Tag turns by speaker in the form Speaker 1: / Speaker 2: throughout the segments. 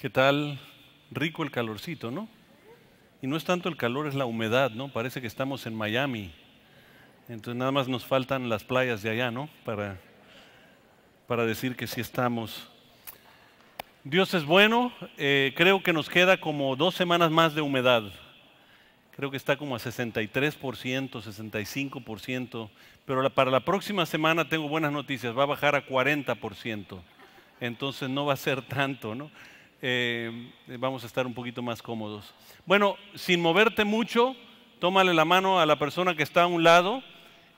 Speaker 1: ¿Qué tal? Rico el calorcito, ¿no? Y no es tanto el calor, es la humedad, ¿no? Parece que estamos en Miami. Entonces nada más nos faltan las playas de allá, ¿no? Para decir que sí estamos. Dios es bueno. Creo que nos queda como 2 semanas más de humedad. Creo que está como a 63%, 65%. Pero para la próxima semana tengo buenas noticias. Va a bajar a 40%. Entonces no va a ser tanto, ¿no? Vamos a estar un poquito más cómodos. Bueno, sin moverte mucho, tómale la mano a la persona que está a un lado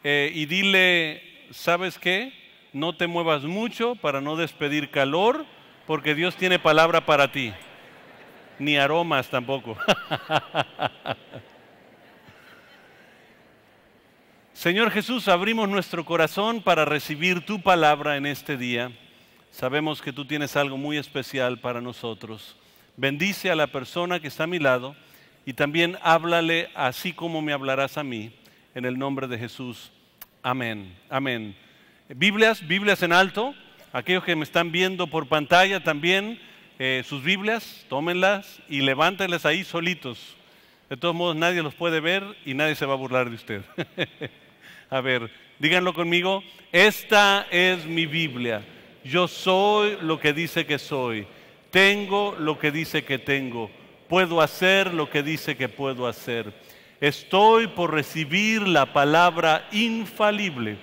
Speaker 1: y dile, ¿sabes qué? No te muevas mucho para no despedir calor, porque Dios tiene palabra para ti. Ni aromas tampoco. Señor Jesús, abrimos nuestro corazón para recibir tu palabra en este día. Sabemos que tú tienes algo muy especial para nosotros. Bendice a la persona que está a mi lado y también háblale así como me hablarás a mí. En el nombre de Jesús. Amén. Amén. Biblias en alto. Aquellos que me están viendo por pantalla también, sus Biblias, tómenlas y levántenlas ahí solitos. De todos modos, nadie los puede ver y nadie se va a burlar de usted. A ver, díganlo conmigo. Esta es mi Biblia. Yo soy lo que dice que soy. Tengo lo que dice que tengo. Puedo hacer lo que dice que puedo hacer. Estoy por recibir la palabra infalible,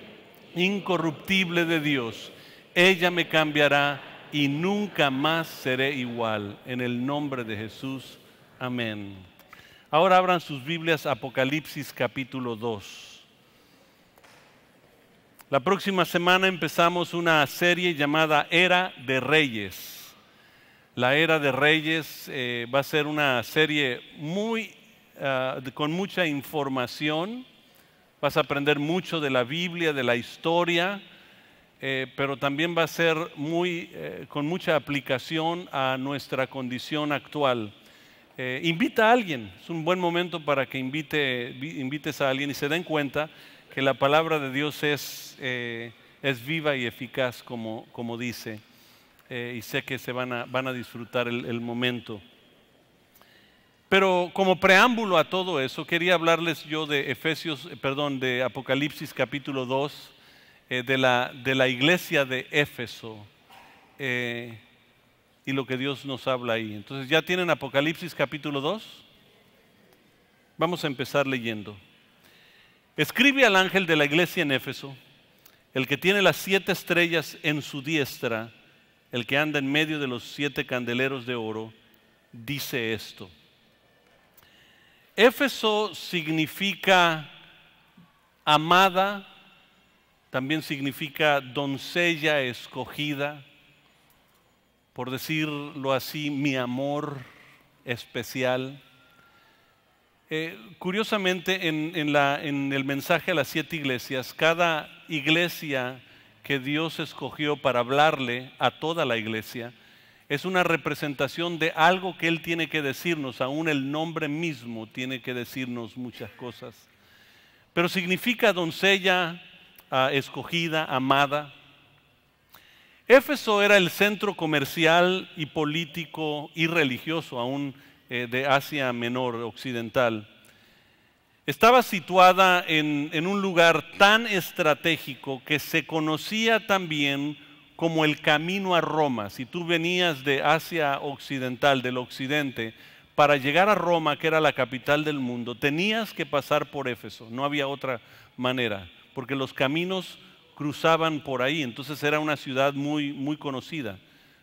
Speaker 1: incorruptible de Dios. Ella me cambiará y nunca más seré igual. En el nombre de Jesús. Amén. Ahora abran sus Biblias, Apocalipsis capítulo 2. La próxima semana empezamos una serie llamada Era de Reyes. La Era de Reyes va a ser una serie con mucha información. Vas a aprender mucho de la Biblia, de la historia, pero también va a ser con mucha aplicación a nuestra condición actual. Invita a alguien, es un buen momento para que invites a alguien y se den cuenta que la palabra de Dios es viva y eficaz, como dice, y sé que van a disfrutar el momento. Pero como preámbulo a todo eso, quería hablarles yo de Apocalipsis capítulo 2, de la iglesia de Éfeso, y lo que Dios nos habla ahí. Entonces, ¿ya tienen Apocalipsis capítulo 2? Vamos a empezar leyendo. Escribe al ángel de la iglesia en Éfeso, el que tiene las 7 estrellas en su diestra, el que anda en medio de los 7 candeleros de oro, dice esto. Éfeso significa amada, también significa doncella escogida, por decirlo así, mi amor especial. Curiosamente, en el mensaje a las 7 iglesias, cada iglesia que Dios escogió para hablarle a toda la iglesia es una representación de algo que Él tiene que decirnos. Aún el nombre mismo tiene que decirnos muchas cosas. Pero significa doncella escogida, amada. Éfeso era el centro comercial y político y religioso aún de Asia Menor, occidental. Estaba situada en un lugar tan estratégico que se conocía también como el camino a Roma. Si tú venías de Asia Occidental, del occidente, para llegar a Roma, que era la capital del mundo, tenías que pasar por Éfeso. No había otra manera, porque los caminos cruzaban por ahí. Entonces era una ciudad muy, muy conocida,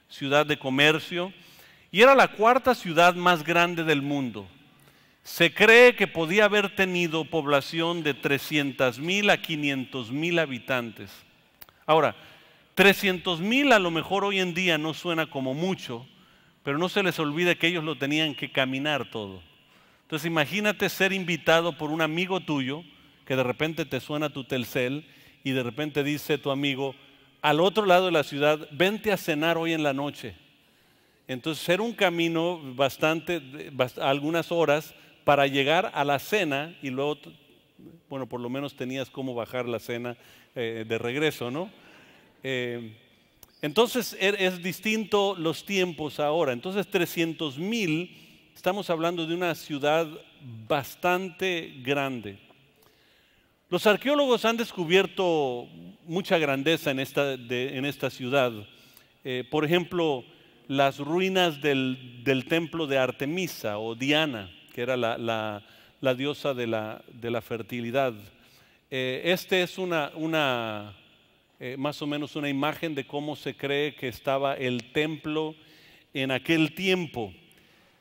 Speaker 1: ciudad de comercio. Y era la 4ª ciudad más grande del mundo. Se cree que podía haber tenido población de 300,000 a 500,000 habitantes. Ahora, 300,000 a lo mejor hoy en día no suena como mucho, pero no se les olvide que ellos lo tenían que caminar todo. Entonces imagínate ser invitado por un amigo tuyo, que de repente te suena tu Telcel y de repente dice tu amigo, al otro lado de la ciudad, vente a cenar hoy en la noche. Entonces era un camino algunas horas para llegar a la cena y luego, bueno, por lo menos tenías cómo bajar la cena de regreso, ¿no? Entonces es distinto los tiempos ahora. Entonces 300,000, estamos hablando de una ciudad bastante grande. Los arqueólogos han descubierto mucha grandeza en esta ciudad. Por ejemplo, las ruinas del templo de Artemisa o Diana, que era la diosa de la fertilidad. Este es más o menos una imagen de cómo se cree que estaba el templo en aquel tiempo.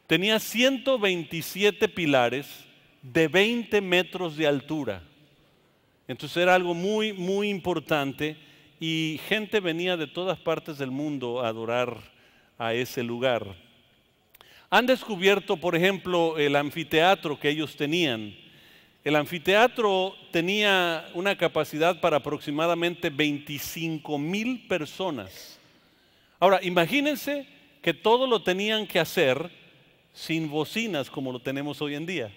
Speaker 1: Tenía 127 pilares de 20 metros de altura. Entonces era algo muy, muy importante y gente venía de todas partes del mundo a adorar a ese lugar. Han descubierto, por ejemplo, el anfiteatro que ellos tenían. El anfiteatro tenía una capacidad para aproximadamente 25,000 personas. Ahora, imagínense que todo lo tenían que hacer sin bocinas como lo tenemos hoy en día.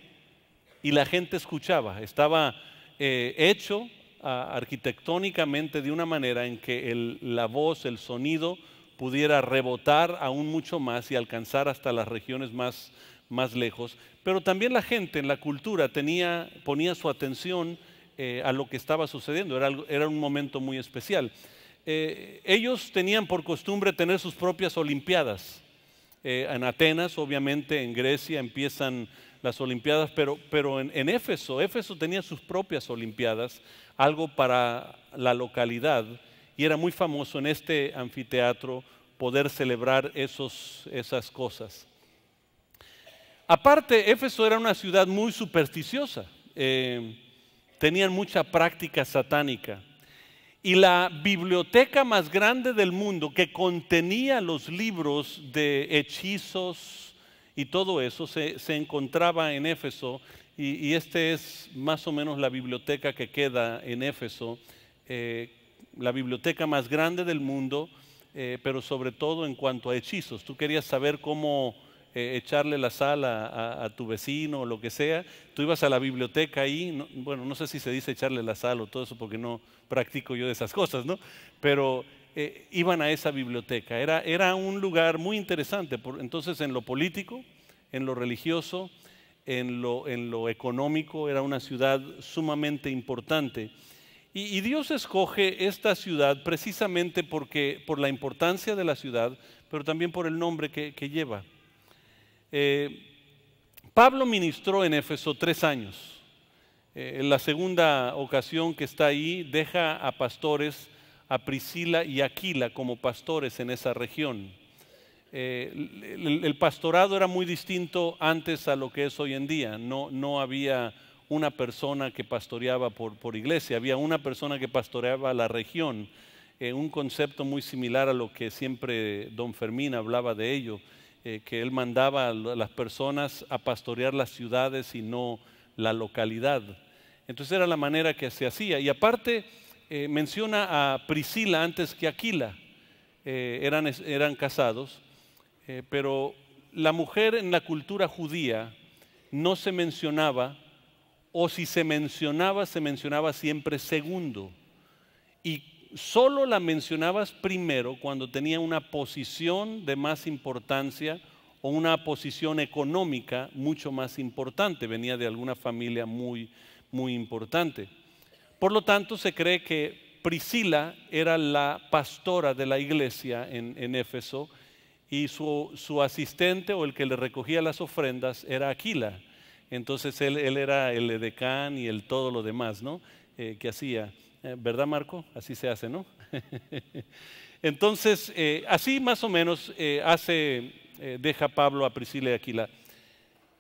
Speaker 1: Y la gente escuchaba, estaba hecho arquitectónicamente de una manera en que la voz, el sonido pudiera rebotar aún mucho más y alcanzar hasta las regiones más lejos. Pero también la gente en la cultura ponía su atención a lo que estaba sucediendo, era un momento muy especial. Ellos tenían por costumbre tener sus propias olimpiadas. En Atenas, obviamente, en Grecia empiezan las olimpiadas, pero en Éfeso tenía sus propias olimpiadas, algo para la localidad, y era muy famoso en este anfiteatro poder celebrar esas cosas. Aparte, Éfeso era una ciudad muy supersticiosa, tenían mucha práctica satánica. Y la biblioteca más grande del mundo, que contenía los libros de hechizos y todo eso, se encontraba en Éfeso. Y este es más o menos la biblioteca que queda en Éfeso, la biblioteca más grande del mundo, pero sobre todo en cuanto a hechizos. Tú querías saber cómo echarle la sal a tu vecino o lo que sea, tú ibas a la biblioteca ahí, no sé si se dice echarle la sal o todo eso porque no practico yo de esas cosas, ¿no? Pero iban a esa biblioteca, era un lugar muy interesante, entonces en lo político, en lo religioso, en lo económico, era una ciudad sumamente importante. Y Dios escoge esta ciudad precisamente por la importancia de la ciudad, pero también por el nombre que lleva. Pablo ministró en Éfeso 3 años. En la segunda ocasión que está ahí, deja a pastores, a Priscila y Aquila como pastores en esa región. El pastorado era muy distinto antes a lo que es hoy en día. No había una persona que pastoreaba por iglesia, había una persona que pastoreaba la región. Un concepto muy similar a lo que siempre don Fermín hablaba de ello. Que él mandaba a las personas a pastorear las ciudades y no la localidad. Entonces era la manera que se hacía. Y aparte menciona a Priscila antes que Aquila. Eran casados, pero la mujer en la cultura judía no se mencionaba, o si se mencionaba siempre segundo. Y solo la mencionabas primero cuando tenía una posición de más importancia o una posición económica mucho más importante, venía de alguna familia muy, muy importante. Por lo tanto, se cree que Priscila era la pastora de la iglesia en Éfeso y su asistente o el que le recogía las ofrendas era Aquila. Entonces él era el edecán y el todo lo demás, ¿no? Que hacía. ¿Verdad, Marco? Así se hace, ¿no? Entonces, así más o menos deja Pablo a Priscila y Aquila.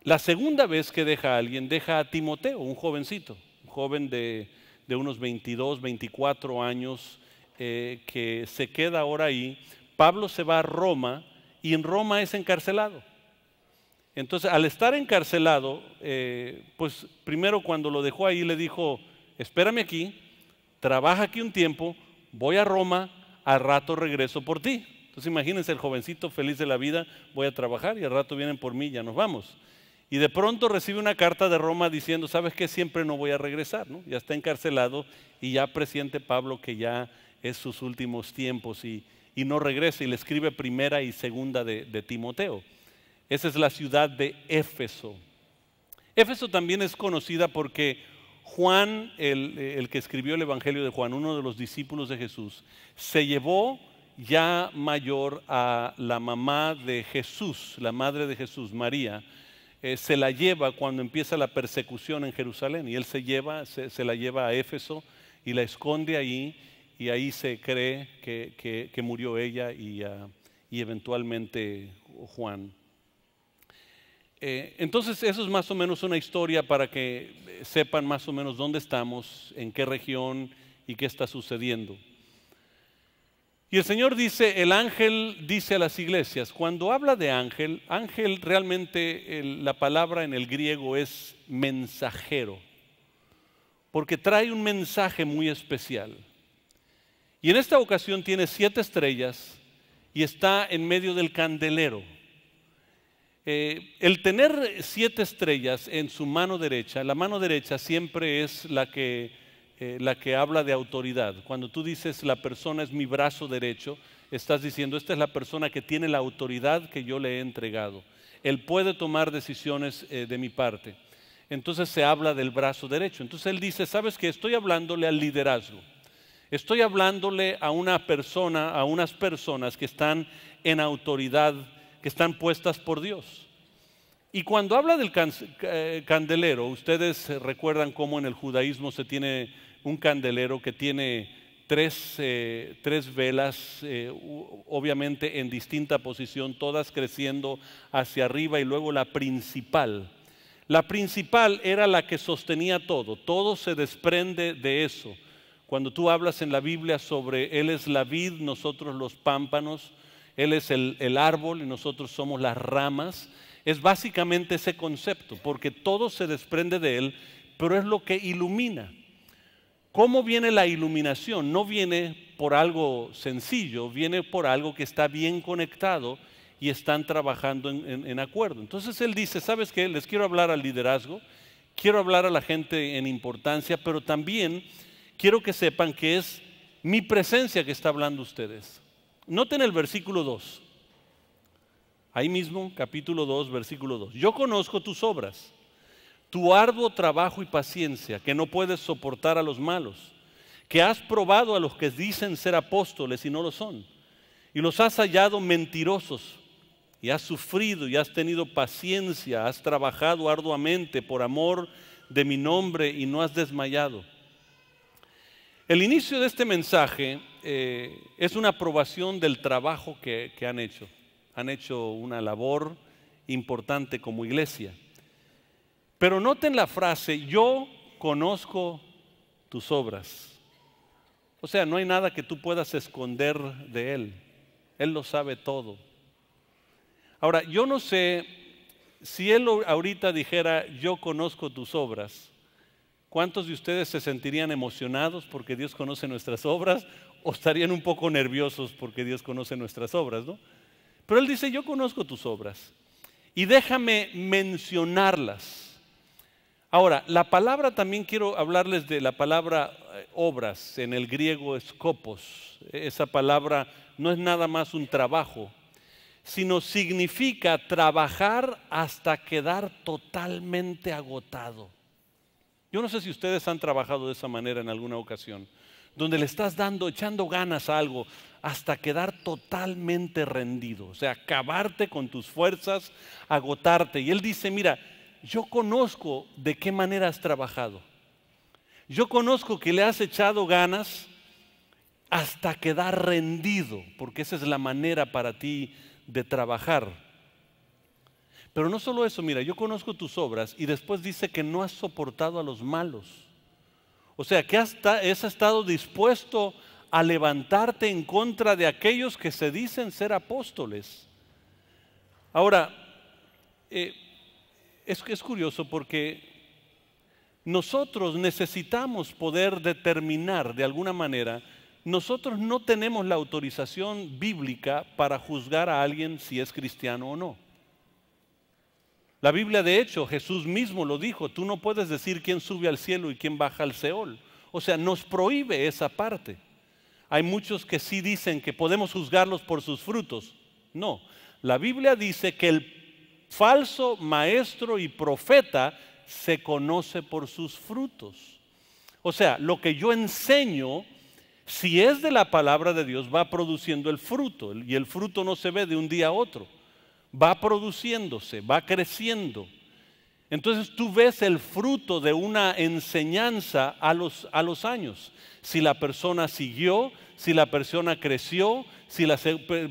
Speaker 1: La segunda vez que deja a alguien, deja a Timoteo, un jovencito, un joven de unos 22, 24 años, que se queda ahora ahí. Pablo se va a Roma y en Roma es encarcelado. Entonces, al estar encarcelado, pues primero cuando lo dejó ahí le dijo, espérame aquí, trabaja aquí un tiempo, voy a Roma, al rato regreso por ti. Entonces imagínense el jovencito feliz de la vida, voy a trabajar y al rato vienen por mí, ya nos vamos. Y de pronto recibe una carta de Roma diciendo, ¿sabes qué? Siempre no voy a regresar, ¿no? Ya está encarcelado y ya presiente Pablo que ya es sus últimos tiempos y y no regresa, y le escribe primera y segunda de Timoteo. Esa es la ciudad de Éfeso. Éfeso también es conocida porque Juan, el que escribió el Evangelio de Juan, uno de los discípulos de Jesús, se llevó ya mayor a la mamá de Jesús, la madre de Jesús, María. Se la lleva cuando empieza la persecución en Jerusalén, y él se la lleva a Éfeso y la esconde ahí, y ahí se cree que murió ella y eventualmente Juan. Entonces eso es más o menos una historia para que sepan más o menos dónde estamos, en qué región y qué está sucediendo. Y el Señor dice, el ángel dice a las iglesias, cuando habla de ángel, ángel realmente la palabra en el griego es mensajero, porque trae un mensaje muy especial. Y en esta ocasión tiene 7 estrellas y está en medio del candelero. El tener 7 estrellas en su mano derecha, la mano derecha siempre es la que habla de autoridad. Cuando tú dices la persona es mi brazo derecho, estás diciendo esta es la persona que tiene la autoridad que yo le he entregado. Él puede tomar decisiones de mi parte. Entonces se habla del brazo derecho. Entonces él dice, ¿sabes qué? Estoy hablándole al liderazgo. Estoy hablándole a una persona, a unas personas que están en autoridad, que están puestas por Dios. Y cuando habla del candelero, ustedes recuerdan cómo en el judaísmo se tiene un candelero que tiene tres velas, obviamente en distinta posición, todas creciendo hacia arriba, y luego la principal. La principal era la que sostenía todo se desprende de eso. Cuando tú hablas en la Biblia sobre Él es la vid, nosotros los pámpanos, Él es el árbol y nosotros somos las ramas, es básicamente ese concepto, porque todo se desprende de Él, pero es lo que ilumina. ¿Cómo viene la iluminación? No viene por algo sencillo, viene por algo que está bien conectado y están trabajando en acuerdo. Entonces Él dice, ¿sabes qué? Les quiero hablar al liderazgo, quiero hablar a la gente en importancia, pero también quiero que sepan que es mi presencia que está hablando ustedes. Noten el versículo 2. Ahí mismo, capítulo 2, versículo 2. Yo conozco tus obras, tu arduo trabajo y paciencia, que no puedes soportar a los malos, que has probado a los que dicen ser apóstoles y no lo son, y los has hallado mentirosos, y has sufrido y has tenido paciencia, has trabajado arduamente por amor de mi nombre y no has desmayado. El inicio de este mensaje es una aprobación del trabajo que han hecho. Han hecho una labor importante como iglesia. Pero noten la frase, yo conozco tus obras. O sea, no hay nada que tú puedas esconder de Él. Él lo sabe todo. Ahora, yo no sé si Él ahorita dijera, yo conozco tus obras, ¿cuántos de ustedes se sentirían emocionados porque Dios conoce nuestras obras o estarían un poco nerviosos porque Dios conoce nuestras obras, ¿no? Pero Él dice, yo conozco tus obras y déjame mencionarlas. Ahora, la palabra también quiero hablarles de la palabra obras, en el griego skopos. Esa palabra no es nada más un trabajo, sino significa trabajar hasta quedar totalmente agotado. Yo no sé si ustedes han trabajado de esa manera en alguna ocasión, donde le estás echando ganas a algo hasta quedar totalmente rendido, o sea, acabarte con tus fuerzas, agotarte. Y Él dice, mira, yo conozco de qué manera has trabajado. Yo conozco que le has echado ganas hasta quedar rendido, porque esa es la manera para ti de trabajar. Pero no solo eso, mira, yo conozco tus obras y después dice que no has soportado a los malos. O sea, que has estado dispuesto a levantarte en contra de aquellos que se dicen ser apóstoles. Ahora, es curioso porque nosotros necesitamos poder determinar de alguna manera. Nosotros no tenemos la autorización bíblica para juzgar a alguien si es cristiano o no. La Biblia, de hecho, Jesús mismo lo dijo, tú no puedes decir quién sube al cielo y quién baja al Seol. O sea, nos prohíbe esa parte. Hay muchos que sí dicen que podemos juzgarlos por sus frutos. No, la Biblia dice que el falso maestro y profeta se conoce por sus frutos. O sea, lo que yo enseño, si es de la palabra de Dios, va produciendo el fruto. Y el fruto no se ve de un día a otro. Va produciéndose, va creciendo. Entonces tú ves el fruto de una enseñanza a los años. Si la persona siguió, si la persona creció, si las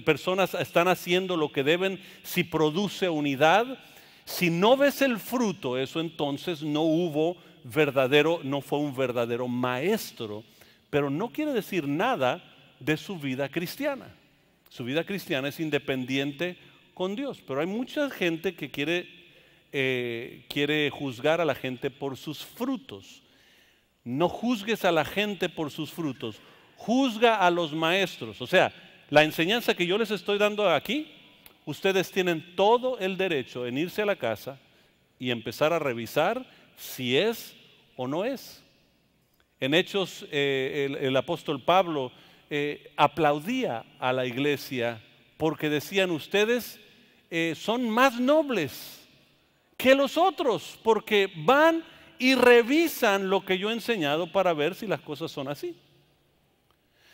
Speaker 1: personas están haciendo lo que deben, si produce unidad. Si no ves el fruto, eso entonces no fue un verdadero maestro. Pero no quiere decir nada de su vida cristiana. Su vida cristiana es independiente con Dios. Pero hay mucha gente que quiere juzgar a la gente por sus frutos. No juzgues a la gente por sus frutos, juzga a los maestros. O sea, la enseñanza que yo les estoy dando aquí, ustedes tienen todo el derecho en irse a la casa y empezar a revisar si es o no es. En Hechos, el apóstol Pablo aplaudía a la iglesia porque decían: ustedes son más nobles que los otros, porque van y revisan lo que yo he enseñado para ver si las cosas son así.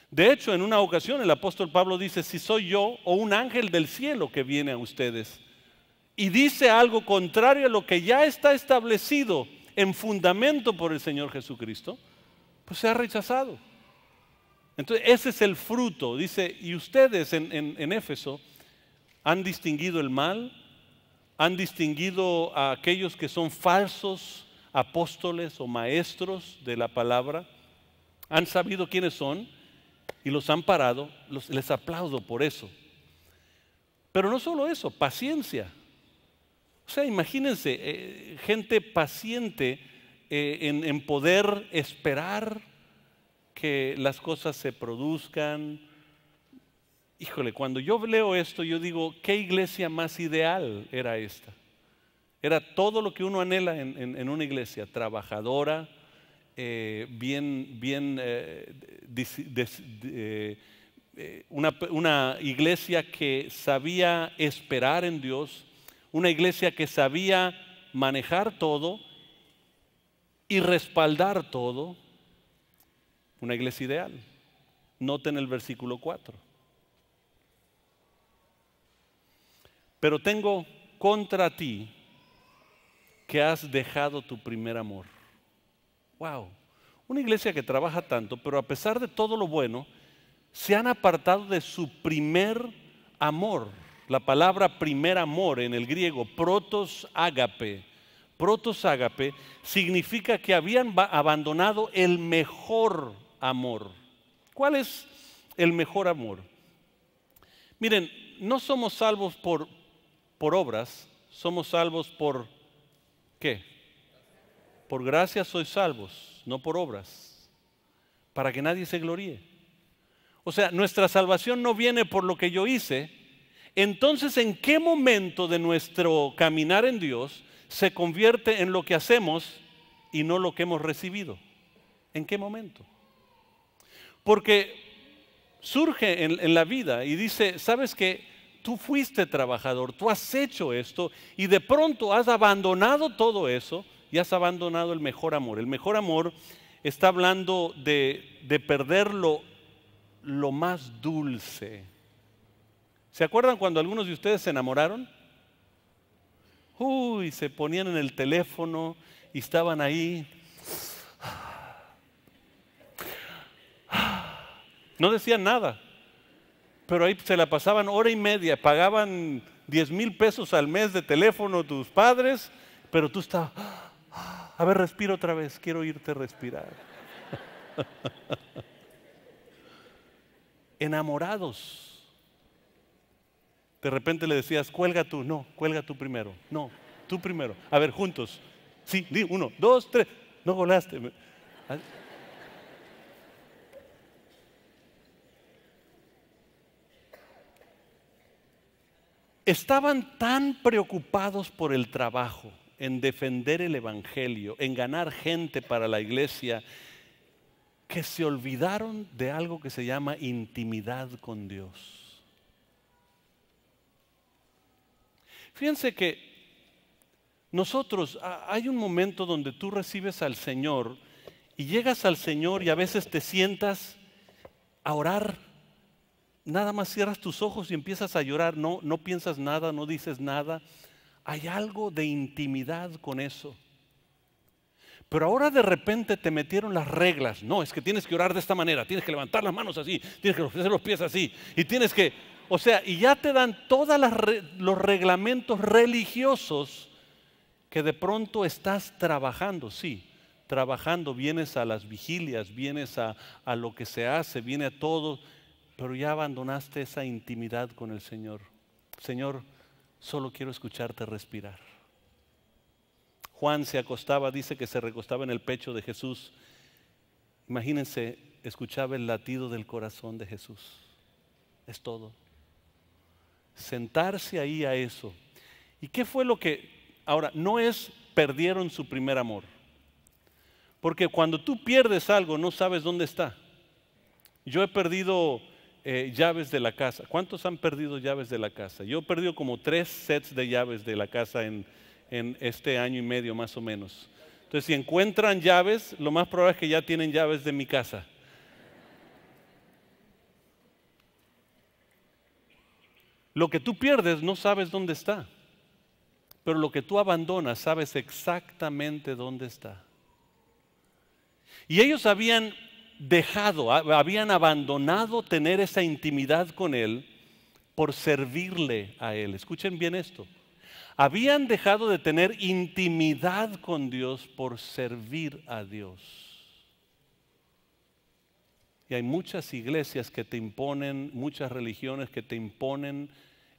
Speaker 1: De hecho, en una ocasión el apóstol Pablo dice: si soy yo o un ángel del cielo que viene a ustedes y dice algo contrario a lo que ya está establecido en fundamento por el Señor Jesucristo, pues se ha rechazado. Entonces ese es el fruto. Dice: y ustedes en Éfeso han distinguido el mal, han distinguido a aquellos que son falsos apóstoles o maestros de la palabra, han sabido quiénes son y los han parado. Les aplaudo por eso. Pero no solo eso, paciencia. O sea, imagínense, gente paciente en poder esperar que las cosas se produzcan. Híjole, cuando yo leo esto, yo digo: ¿qué iglesia más ideal era esta? Era todo lo que uno anhela en una iglesia: trabajadora, una iglesia que sabía esperar en Dios, una iglesia que sabía manejar todo y respaldar todo. Una iglesia ideal. Noten el versículo 4. Pero tengo contra ti que has dejado tu primer amor. Wow, una iglesia que trabaja tanto, pero a pesar de todo lo bueno, se han apartado de su primer amor. La palabra primer amor en el griego, protos ágape, significa que habían abandonado el mejor amor. ¿Cuál es el mejor amor? Miren, no somos salvos por obras, somos salvos por ¿qué? Por gracia sois salvos, no por obras, para que nadie se gloríe. O sea, nuestra salvación no viene por lo que yo hice. Entonces, ¿en qué momento de nuestro caminar en Dios se convierte en lo que hacemos y no lo que hemos recibido? ¿En qué momento? Porque surge en la vida y dice: ¿sabes qué? Tú fuiste trabajador, tú has hecho esto y de pronto has abandonado todo eso y has abandonado el mejor amor. El mejor amor está hablando de perder lo más dulce. ¿Se acuerdan cuando algunos de ustedes se enamoraron? Se ponían en el teléfono y estaban ahí. No decían nada, pero ahí se la pasaban hora y media, pagaban 10,000 pesos al mes de teléfono tus padres, pero tú estabas: a ver, respira otra vez, quiero oírte respirar. Enamorados. De repente le decías: cuelga tú. No, cuelga tú primero. No, tú primero. A ver, juntos. Sí, 1, 2, 3. No volaste. Estaban tan preocupados por el trabajo, en defender el evangelio, en ganar gente para la iglesia, que se olvidaron de algo que se llama intimidad con Dios. Fíjense que nosotros, hay un momento donde tú recibes al Señor y llegas al Señor y a veces te sientas a orar. Nada más cierras tus ojos y empiezas a llorar, no piensas nada, no dices nada. Hay algo de intimidad con eso. Pero ahora de repente te metieron las reglas. No, es que tienes que orar de esta manera, tienes que levantar las manos así, tienes que hacer los pies así, y tienes que, o sea, y ya te dan todos los reglamentos religiosos que de pronto estás trabajando, sí, trabajando, vienes a las vigilias, vienes a lo que se hace, viene a todo, pero ya abandonaste esa intimidad con el Señor. Señor, solo quiero escucharte respirar. Juan se acostaba, dice que se recostaba en el pecho de Jesús. Imagínense, escuchaba el latido del corazón de Jesús. Es todo. Sentarse ahí a eso. ¿Y qué fue lo que... Ahora, no es perdieron su primer amor. Porque cuando tú pierdes algo, no sabes dónde está. Yo he perdido llaves de la casa. ¿Cuántos han perdido llaves de la casa? Yo he perdido como 3 sets de llaves de la casa en este año y medio más o menos. Entonces, si encuentran llaves, lo más probable es que ya tienen llaves de mi casa. Lo que tú pierdes no sabes dónde está, pero lo que tú abandonas sabes exactamente dónde está. Y ellos habían habían abandonado tener esa intimidad con Él por servirle a Él. Escuchen bien esto. Habían dejado de tener intimidad con Dios por servir a Dios. Y hay muchas iglesias que te imponen, muchas religiones que te imponen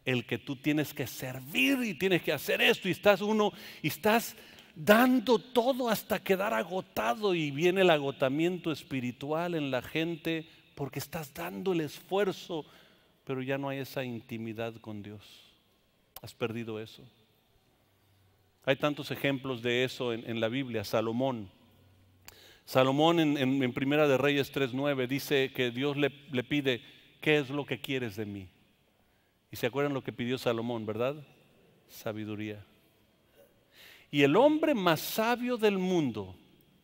Speaker 1: el que tú tienes que servir y tienes que hacer esto y estás dando todo hasta quedar agotado y viene el agotamiento espiritual en la gente porque estás dando el esfuerzo, pero ya no hay esa intimidad con Dios. Has perdido eso. Hay tantos ejemplos de eso en la Biblia. Salomón en Primera de Reyes 3:9 dice que Dios le pide, ¿qué es lo que quieres de mí? Y se acuerdan lo que pidió Salomón, ¿verdad? Sabiduría. Y el hombre más sabio del mundo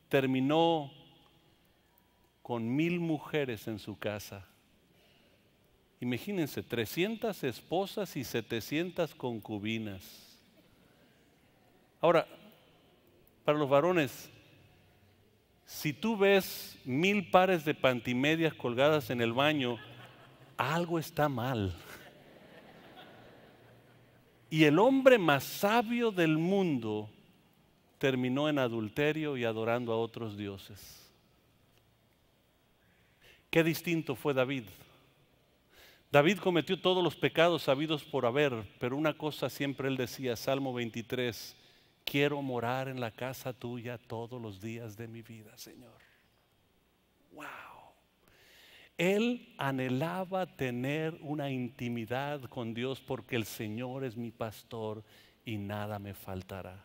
Speaker 1: terminó con 1000 mujeres en su casa. Imagínense, 300 esposas y 700 concubinas. Ahora, para los varones, si tú ves 1000 pares de pantimedias colgadas en el baño, algo está mal. Y el hombre más sabio del mundo terminó en adulterio y adorando a otros dioses. Qué distinto fue David. David cometió todos los pecados habidos por haber, pero una cosa siempre él decía, Salmo 23, quiero morar en la casa tuya todos los días de mi vida, Señor. ¡Wow! Él anhelaba tener una intimidad con Dios porque el Señor es mi pastor y nada me faltará.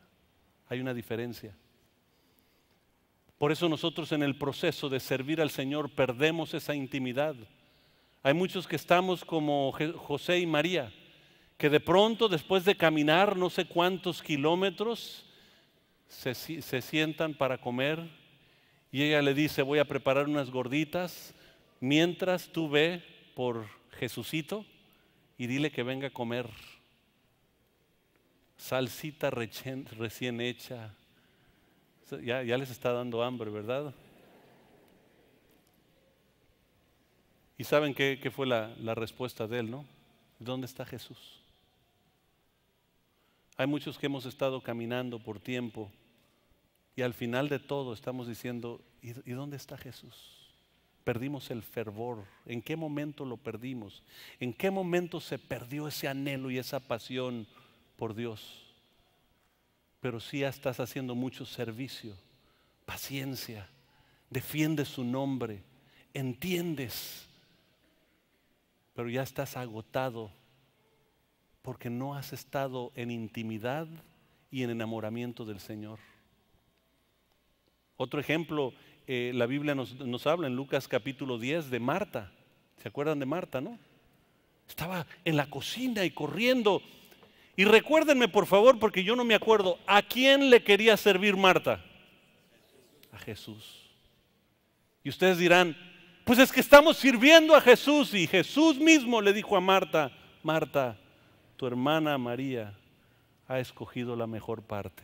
Speaker 1: Hay una diferencia. Por eso nosotros en el proceso de servir al Señor perdemos esa intimidad. Hay muchos que estamos como José y María, que de pronto después de caminar no sé cuántos kilómetros se sientan para comer y ella le dice, voy a preparar unas gorditas mientras tú ve por Jesucito y dile que venga a comer. Salsita recién hecha. Ya les está dando hambre, ¿verdad? ¿Y saben qué fue la respuesta de él, no? ¿Dónde está Jesús? Hay muchos que hemos estado caminando por tiempo y al final de todo estamos diciendo, ¿y dónde está Jesús? Perdimos el fervor. ¿En qué momento lo perdimos? ¿En qué momento se perdió ese anhelo y esa pasión por Dios? Pero sí ya estás haciendo mucho servicio, paciencia, defiendes su nombre, entiendes, pero ya estás agotado porque no has estado en intimidad y en enamoramiento del Señor. Otro ejemplo, la Biblia nos habla en Lucas capítulo 10 de Marta. ¿Se acuerdan de Marta, no? Estaba en la cocina y corriendo. Y recuérdenme, por favor, porque yo no me acuerdo, ¿a quién le quería servir Marta? A Jesús. Y ustedes dirán, pues es que estamos sirviendo a Jesús. Y Jesús mismo le dijo a Marta, Marta, tu hermana María ha escogido la mejor parte,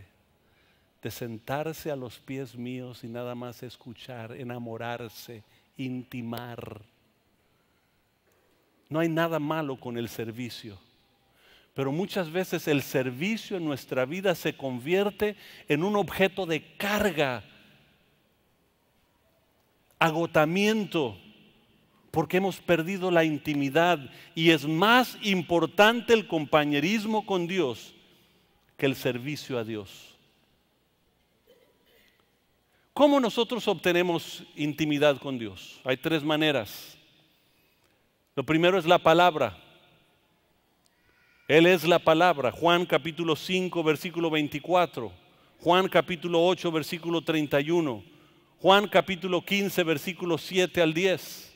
Speaker 1: de sentarse a los pies míos y nada más escuchar, enamorarse, intimar. No hay nada malo con el servicio, pero muchas veces el servicio en nuestra vida se convierte en un objeto de carga, agotamiento, porque hemos perdido la intimidad y es más importante el compañerismo con Dios que el servicio a Dios. ¿Cómo nosotros obtenemos intimidad con Dios? Hay tres maneras. Lo primero es la palabra. Él es la palabra. Juan capítulo 5, versículo 24. Juan capítulo 8, versículo 31. Juan capítulo 15, versículo 7 al 10.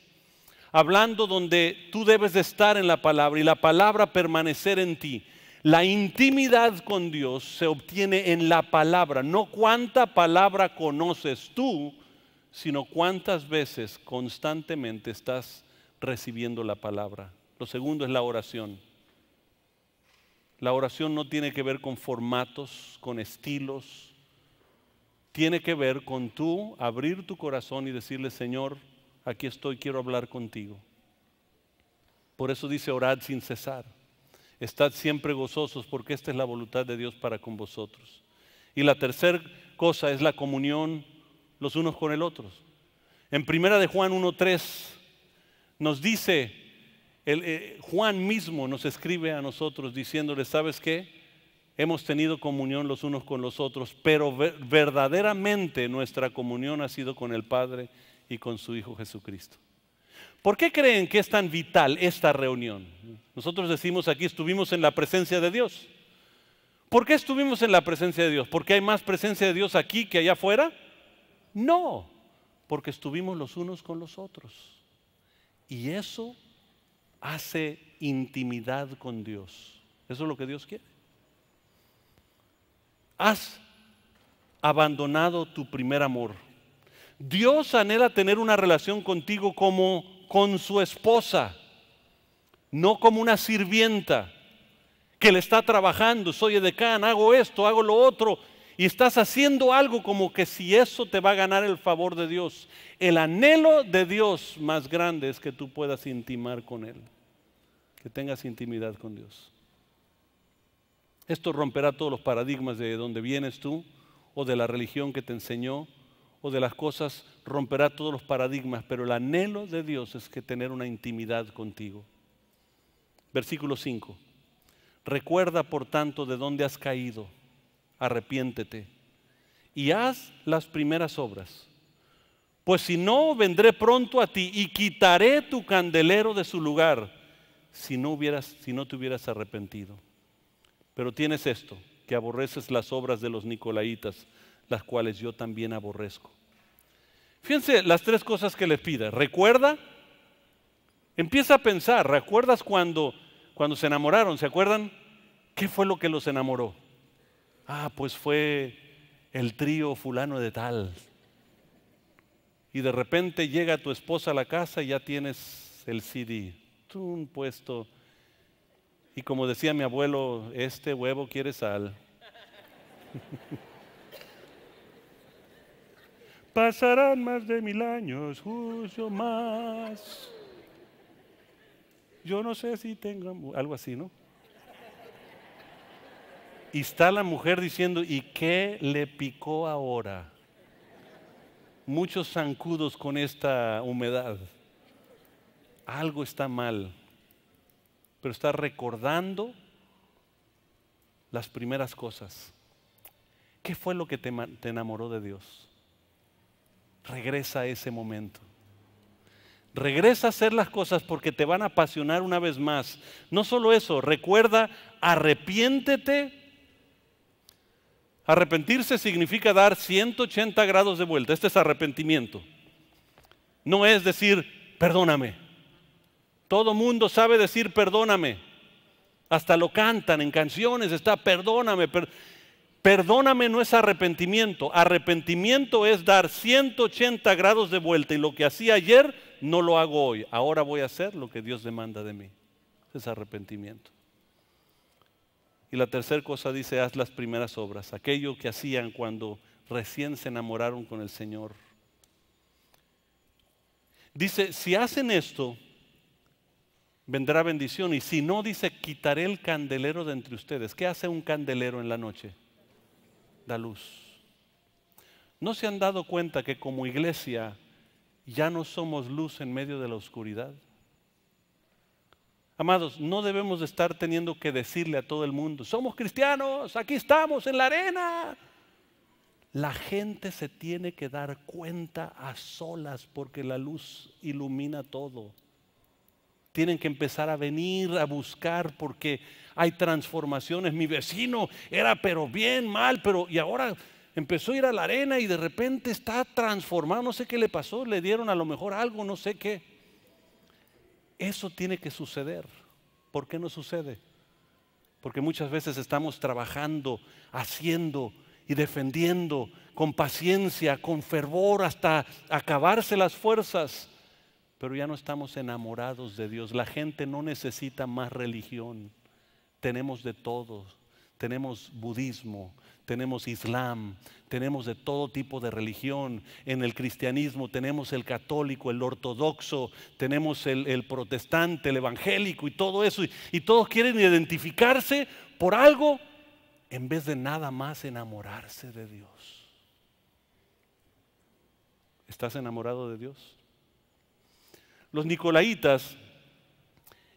Speaker 1: Hablando donde tú debes de estar en la palabra y la palabra permanecer en ti. La intimidad con Dios se obtiene en la palabra. No cuánta palabra conoces tú, sino cuántas veces constantemente estás recibiendo la palabra. Lo segundo es la oración. La oración no tiene que ver con formatos, con estilos. Tiene que ver con tú abrir tu corazón y decirle, Señor, aquí estoy, quiero hablar contigo. Por eso dice, orad sin cesar. Estad siempre gozosos porque esta es la voluntad de Dios para con vosotros. Y la tercera cosa es la comunión los unos con el otro. En primera de Juan 1:3 nos dice, Juan mismo nos escribe a nosotros diciéndole, ¿sabes qué? Hemos tenido comunión los unos con los otros, pero verdaderamente nuestra comunión ha sido con el Padre y con su Hijo Jesucristo. ¿Por qué creen que es tan vital esta reunión? Nosotros decimos aquí estuvimos en la presencia de Dios. ¿Por qué estuvimos en la presencia de Dios? ¿Porque hay más presencia de Dios aquí que allá afuera? No, porque estuvimos los unos con los otros. Y eso hace intimidad con Dios. Eso es lo que Dios quiere. Has abandonado tu primer amor. Dios anhela tener una relación contigo como con su esposa, no como una sirvienta que le está trabajando, soy edecán, hago esto, hago lo otro, y estás haciendo algo como que si eso te va a ganar el favor de Dios. El anhelo de Dios más grande es que tú puedas intimar con Él, que tengas intimidad con Dios. Esto romperá todos los paradigmas de donde vienes tú, o de la religión que te enseñó, o de las cosas, romperá todos los paradigmas, pero el anhelo de Dios es que tener una intimidad contigo. Versículo 5. Recuerda por tanto de dónde has caído, arrepiéntete y haz las primeras obras. Pues si no, vendré pronto a ti y quitaré tu candelero de su lugar si no te hubieras arrepentido. Pero tienes esto, que aborreces las obras de los nicolaitas, las cuales yo también aborrezco. Fíjense las tres cosas que les pide. Recuerda, empieza a pensar, ¿recuerdas cuando se enamoraron? ¿Se acuerdan? ¿Qué fue lo que los enamoró? Ah, pues fue el trío fulano de tal. Y de repente llega tu esposa a la casa y ya tienes el CD, un puesto. Y como decía mi abuelo, este huevo quiere sal. Pasarán más de 1000 años, justo más. Yo no sé si tengo algo así, ¿no? Y está la mujer diciendo, ¿y qué le picó ahora? Muchos zancudos con esta humedad. Algo está mal. Pero está recordando las primeras cosas. ¿Qué fue lo que te enamoró de Dios? Regresa a ese momento. Regresa a hacer las cosas porque te van a apasionar una vez más. No solo eso, recuerda, arrepiéntete Arrepentirse significa dar 180 grados de vuelta. Este es arrepentimiento. No es decir, perdóname. Todo mundo sabe decir perdóname. Hasta lo cantan en canciones, está perdóname. Perdóname no es arrepentimiento. Arrepentimiento es dar 180 grados de vuelta y lo que hacía ayer no lo hago hoy. Ahora voy a hacer lo que Dios demanda de mí. Ese es arrepentimiento. Y la tercera cosa dice, haz las primeras obras. Aquello que hacían cuando recién se enamoraron con el Señor. Dice, si hacen esto, vendrá bendición. Y si no, dice, quitaré el candelero de entre ustedes. ¿Qué hace un candelero en la noche? Da luz. ¿No se han dado cuenta que como iglesia ya no somos luz en medio de la oscuridad? Amados, no debemos de estar teniendo que decirle a todo el mundo, somos cristianos, aquí estamos en la arena. La gente se tiene que dar cuenta a solas porque la luz ilumina todo. Tienen que empezar a venir a buscar porque hay transformaciones. Mi vecino era pero bien mal, y ahora empezó a ir a la arena y de repente está transformado. No sé qué le pasó, le dieron a lo mejor algo, no sé qué. Eso tiene que suceder. ¿Por qué no sucede? Porque muchas veces estamos trabajando, haciendo y defendiendo con paciencia, con fervor, hasta acabarse las fuerzas. Pero ya no estamos enamorados de Dios. La gente no necesita más religión. Tenemos de todo. Tenemos budismo, tenemos islam, tenemos de todo tipo de religión. En el cristianismo tenemos el católico, el ortodoxo, tenemos el protestante, el evangélico y todo eso. Y todos quieren identificarse por algo en vez de nada más enamorarse de Dios. ¿Estás enamorado de Dios? Los nicolaitas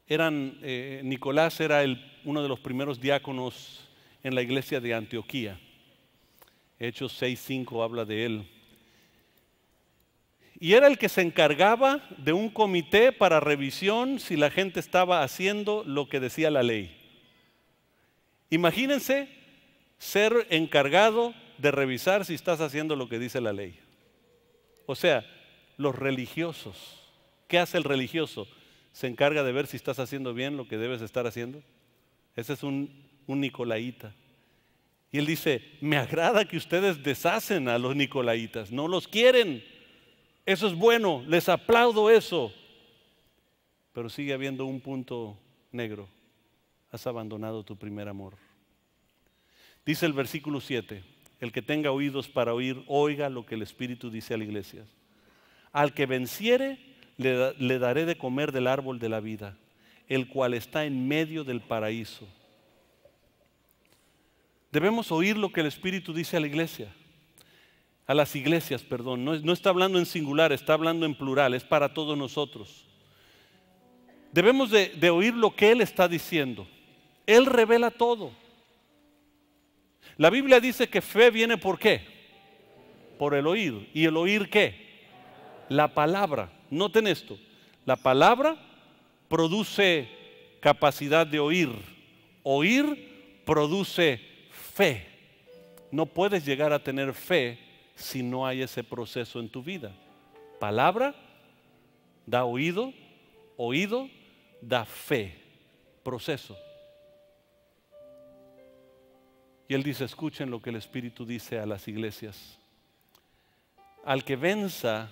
Speaker 1: Nicolás era uno de los primeros diáconos en la iglesia de Antioquía. Hechos 6:5 habla de él. Y era el que se encargaba de un comité para revisión si la gente estaba haciendo lo que decía la ley. Imagínense ser encargado de revisar si estás haciendo lo que dice la ley. O sea, los religiosos. ¿Qué hace el religioso? Se encarga de ver si estás haciendo bien lo que debes estar haciendo. Ese es un nicolaíta. Y él dice, me agrada que ustedes deshacen a los nicolaitas, no los quieren. Eso es bueno, les aplaudo eso. Pero sigue habiendo un punto negro. Has abandonado tu primer amor. Dice el versículo 7, el que tenga oídos para oír, oiga lo que el Espíritu dice a la iglesia. Al que venciere, le daré de comer del árbol de la vida, el cual está en medio del paraíso. Debemos oír lo que el Espíritu dice a la iglesia. A las iglesias, perdón. No está hablando en singular, está hablando en plural, es para todos nosotros. Debemos de oír lo que Él está diciendo. Él revela todo. La Biblia dice que fe viene ¿por qué? Por el oír. ¿Y el oír qué? La palabra. Noten esto. La palabra produce capacidad de oír. Oír produce fe. No puedes llegar a tener fe si no hay ese proceso en tu vida. Palabra da oído, oído da fe, proceso. Y él dice, escuchen lo que el Espíritu dice a las iglesias. Al que venza,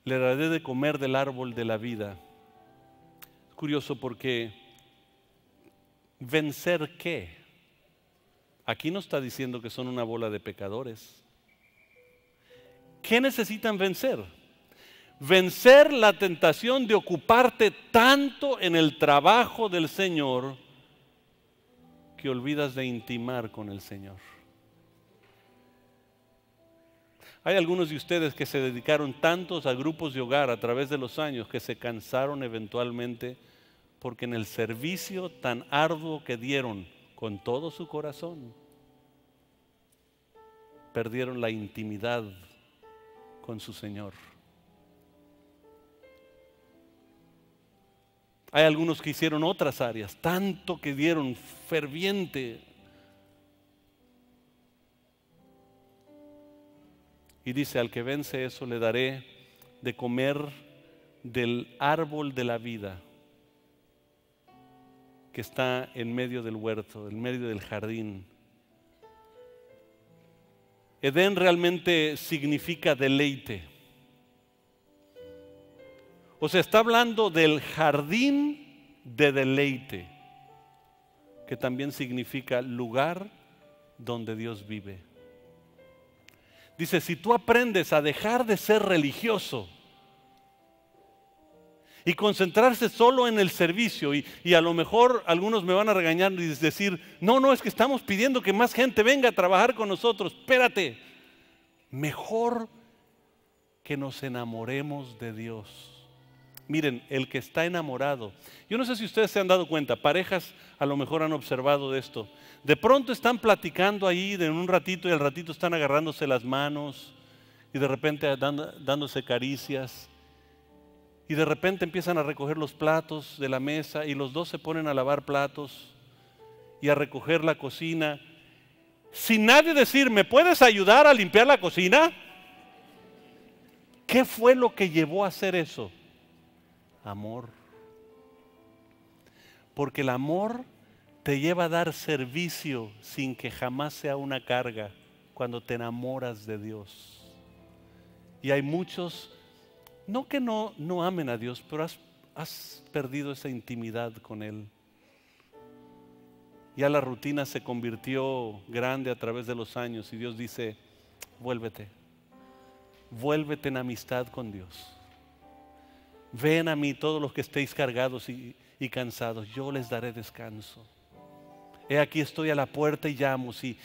Speaker 1: le daré de comer del árbol de la vida. Es curioso porque ¿vencer qué? Aquí no está diciendo que son una bola de pecadores. ¿Qué necesitan vencer? Vencer la tentación de ocuparte tanto en el trabajo del Señor que olvidas de intimar con el Señor. Hay algunos de ustedes que se dedicaron tantos a grupos de hogar a través de los años que se cansaron eventualmente porque en el servicio tan arduo que dieron con todo su corazón, perdieron la intimidad con su Señor. Hay algunos que hicieron otras áreas, tanto que dieron ferviente, Y dice, al que vence eso le daré de comer del árbol de la vida que está en medio del huerto, en medio del jardín. Edén realmente significa deleite. O sea, está hablando del jardín de deleite, que también significa lugar donde Dios vive. Dice, si tú aprendes a dejar de ser religioso y concentrarse solo en el servicio, y a lo mejor algunos me van a regañar y decir, no, es que estamos pidiendo que más gente venga a trabajar con nosotros. Espérate, mejor que nos enamoremos de Dios. Miren, el que está enamorado, yo no sé si ustedes se han dado cuenta, parejas a lo mejor han observado de esto. De pronto están platicando ahí en un ratito y al ratito están agarrándose las manos y de repente dándose caricias y de repente empiezan a recoger los platos de la mesa y los dos se ponen a lavar platos y a recoger la cocina sin nadie decir, ¿me puedes ayudar a limpiar la cocina? ¿Qué fue lo que llevó a hacer eso? Amor. Porque el amor te lleva a dar servicio sin que jamás sea una carga cuando te enamoras de Dios. Y hay muchos, no que no amen a Dios, pero has perdido esa intimidad con Él. Ya la rutina se convirtió grande a través de los años y Dios dice, vuélvete en amistad con Dios. Ven a mí todos los que estéis cargados y cansados, yo les daré descanso. He aquí estoy a la puerta y llamo. Si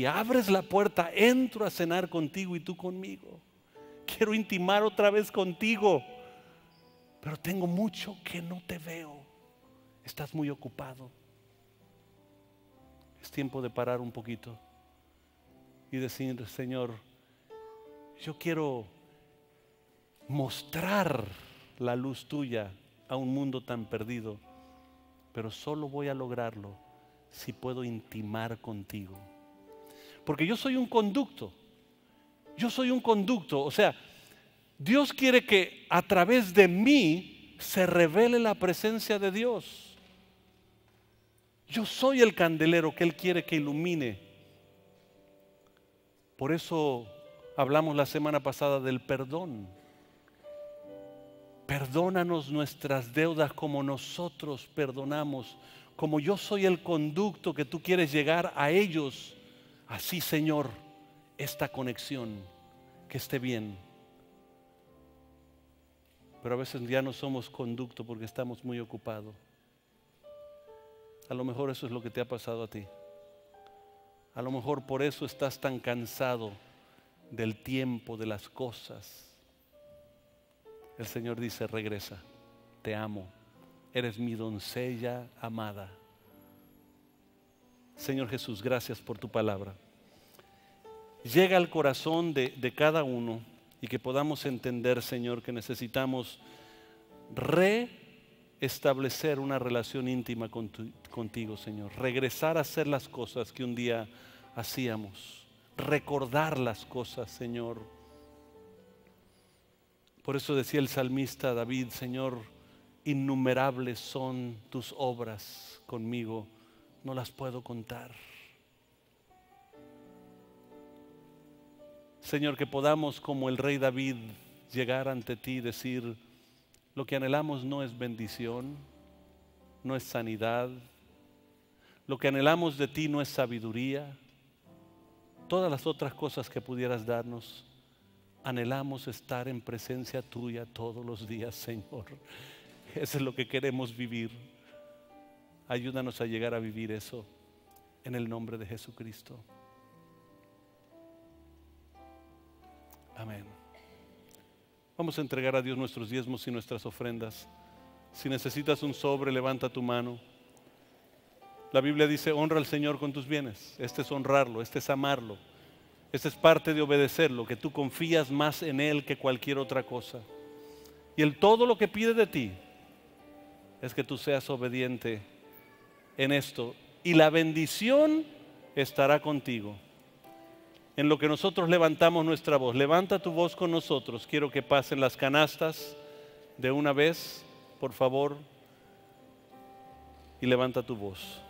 Speaker 1: abres la puerta, entro a cenar contigo y tú conmigo. Quiero intimar otra vez contigo, pero tengo mucho que no te veo. Estás muy ocupado. Es tiempo de parar un poquito y decir, Señor, yo quiero mostrar la luz tuya a un mundo tan perdido, pero solo voy a lograrlo si puedo intimar contigo. Porque yo soy un conducto. O sea, Dios quiere que a través de mí se revele la presencia de Dios. Yo soy el candelero que Él quiere que ilumine. Por eso hablamos la semana pasada del perdón. Perdónanos nuestras deudas como nosotros perdonamos. Como yo soy el conducto que tú quieres llegar a ellos, así, Señor, esta conexión, que esté bien. Pero a veces ya no somos conducto porque estamos muy ocupados. A lo mejor eso es lo que te ha pasado a ti. A lo mejor por eso estás tan cansado del tiempo, de las cosas. El Señor dice, regresa, te amo. Eres mi doncella amada. Señor Jesús, gracias por tu palabra. Llega al corazón de cada uno y que podamos entender, Señor, que necesitamos restablecer una relación íntima contigo, Señor. Regresar a hacer las cosas que un día hacíamos. Recordar las cosas, Señor. Por eso decía el salmista David, Señor, innumerables son tus obras conmigo, no las puedo contar. Señor, que podamos como el rey David llegar ante ti y decir, lo que anhelamos no es bendición, no es sanidad, lo que anhelamos de ti no es sabiduría, todas las otras cosas que pudieras darnos, anhelamos estar en presencia tuya todos los días, Señor. Eso es lo que queremos vivir. Ayúdanos a llegar a vivir eso en el nombre de Jesucristo. Amén. Vamos a entregar a Dios nuestros diezmos y nuestras ofrendas. Si necesitas un sobre, levanta tu mano. La Biblia dice, honra al Señor con tus bienes. Este es honrarlo, este es amarlo. Esta es parte de obedecerlo, que tú confías más en Él que cualquier otra cosa. Y Él todo lo que pide de ti es que tú seas obediente en esto. Y la bendición estará contigo. en lo que nosotros levantamos nuestra voz. Levanta tu voz con nosotros. Quiero que pasen las canastas de una vez, por favor, y levanta tu voz.